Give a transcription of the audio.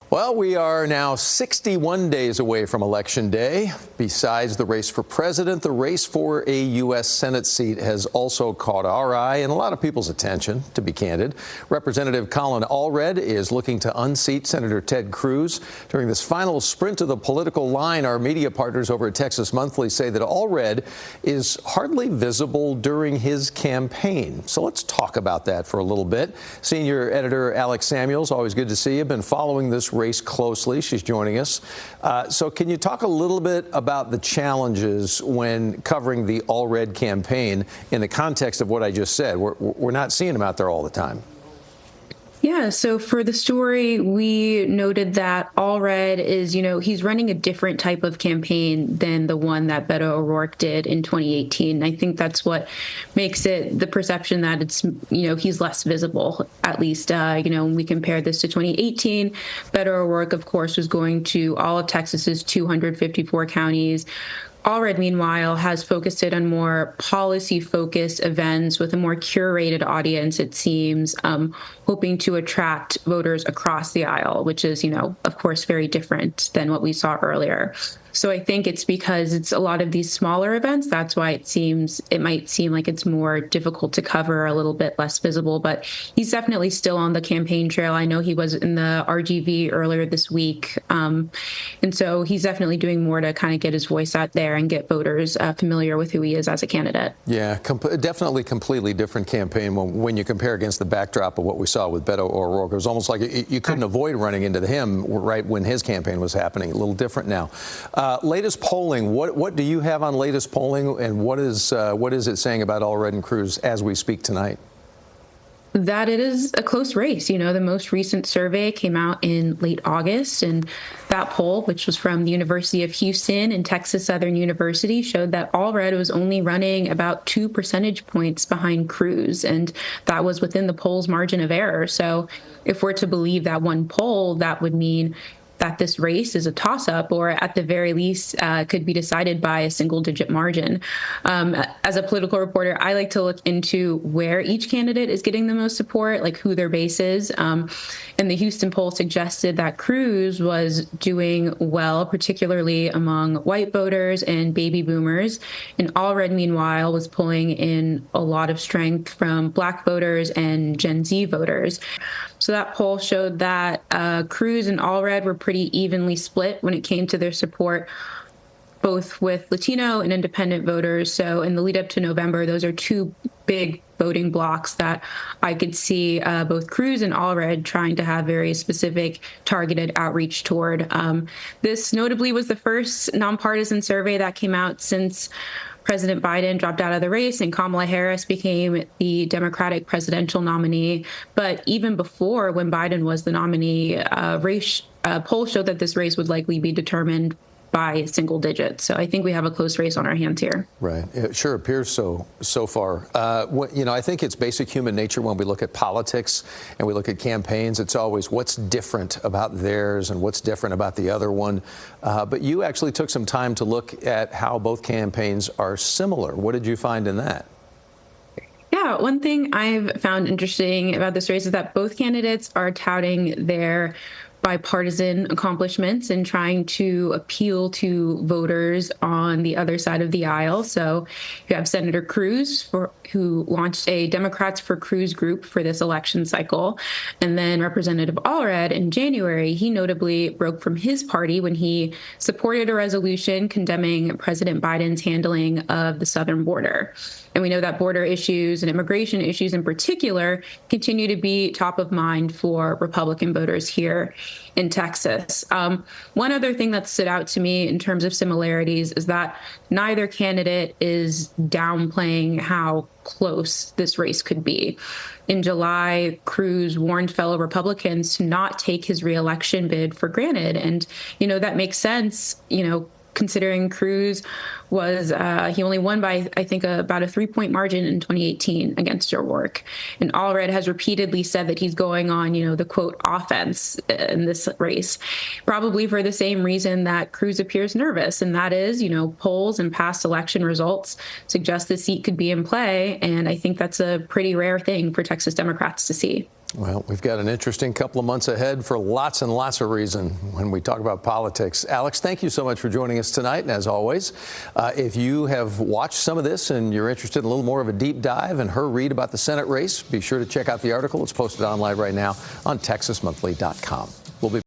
Well, we are now 61 days away from Election Day. Besides the race for president, the race for a U.S. Senate seat has also caught our eye and a lot of people's attention, to be candid. Representative Colin Allred is looking to unseat Senator Ted Cruz. During this final sprint of the political line, our media partners over at Texas Monthly say that Allred is hardly visible during his campaign. So let's talk about that for a little bit. Senior editor Alex Samuels, always good to see you. Been following this race closely. She's joining us. So can you talk a little bit about the challenges when covering the Allred campaign in the context of what I just said? We're not seeing him out there all the time. Yeah, so for the story, we noted that Allred is, he's running a different type of campaign than the one that Beto O'Rourke did in 2018. I think that's what makes it the perception that it's, he's less visible, at least, when we compare this to 2018. Beto O'Rourke, of course, was going to all of Texas's 254 counties. Allred, meanwhile, has focused it on more policy-focused events with a more curated audience, it seems, hoping to attract voters across the aisle, which is, of course, very different than what we saw earlier. So I think it's because it's a lot of these smaller events. That's why it might seem like it's more difficult to cover, a little bit less visible. But he's definitely still on the campaign trail. I know he was in the RGV earlier this week. And so he's definitely doing more to kind of get his voice out there and get voters familiar with who he is as a candidate. Yeah, definitely completely different campaign when you compare against the backdrop of what we saw with Beto O'Rourke. It was almost like you couldn't avoid running into him right when his campaign was happening. A little different now. Latest polling, what do you have on latest polling, and what is it saying about Allred and Cruz as we speak tonight? That it is a close race. The most recent survey came out in late August, and that poll, which was from the University of Houston and Texas Southern University, showed that Allred was only running about 2 percentage points behind Cruz, and that was within the poll's margin of error. So if we're to believe that one poll, that would mean that this race is a toss-up, or at the very least could be decided by a single-digit margin. As a political reporter, I like to look into where each candidate is getting the most support, like who their base is. And the Houston poll suggested that Cruz was doing well, particularly among white voters and baby boomers. And Allred, meanwhile, was pulling in a lot of strength from Black voters and Gen Z voters. So that poll showed that Cruz and Allred were pretty evenly split when it came to their support, both with Latino and independent voters. So in the lead up to November, those are two big voting blocks that I could see both Cruz and Allred trying to have very specific targeted outreach toward. This notably was the first nonpartisan survey that came out since President Biden dropped out of the race and Kamala Harris became the Democratic presidential nominee. But even before, when Biden was the nominee, polls showed that this race would likely be determined by single digits. So I think we have a close race on our hands here. Right. It sure appears so far. I think it's basic human nature when we look at politics and we look at campaigns. It's always what's different about theirs and what's different about the other one. But you actually took some time to look at how both campaigns are similar. What did you find in that? Yeah, one thing I've found interesting about this race is that both candidates are touting their bipartisan accomplishments and trying to appeal to voters on the other side of the aisle. So you have Senator Cruz, who launched a Democrats for Cruz group for this election cycle. And then Representative Allred in January, he notably broke from his party when he supported a resolution condemning President Biden's handling of the southern border. And we know that border issues and immigration issues in particular continue to be top of mind for Republican voters here in Texas. One other thing that stood out to me in terms of similarities is that neither candidate is downplaying how close this race could be. In July, Cruz warned fellow Republicans to not take his reelection bid for granted. And, that makes sense, considering Cruz was, he only won by, I think, about a 3-point margin in 2018 against O'Rourke. And Allred has repeatedly said that he's going on, the quote, offense in this race, probably for the same reason that Cruz appears nervous. And that is, polls and past election results suggest the seat could be in play. And I think that's a pretty rare thing for Texas Democrats to see. Well, we've got an interesting couple of months ahead for lots and lots of reason when we talk about politics. Alex, thank you so much for joining us tonight. And as always, if you have watched some of this and you're interested in a little more of a deep dive and her read about the Senate race, be sure to check out the article. It's posted online right now on TexasMonthly.com. We'll be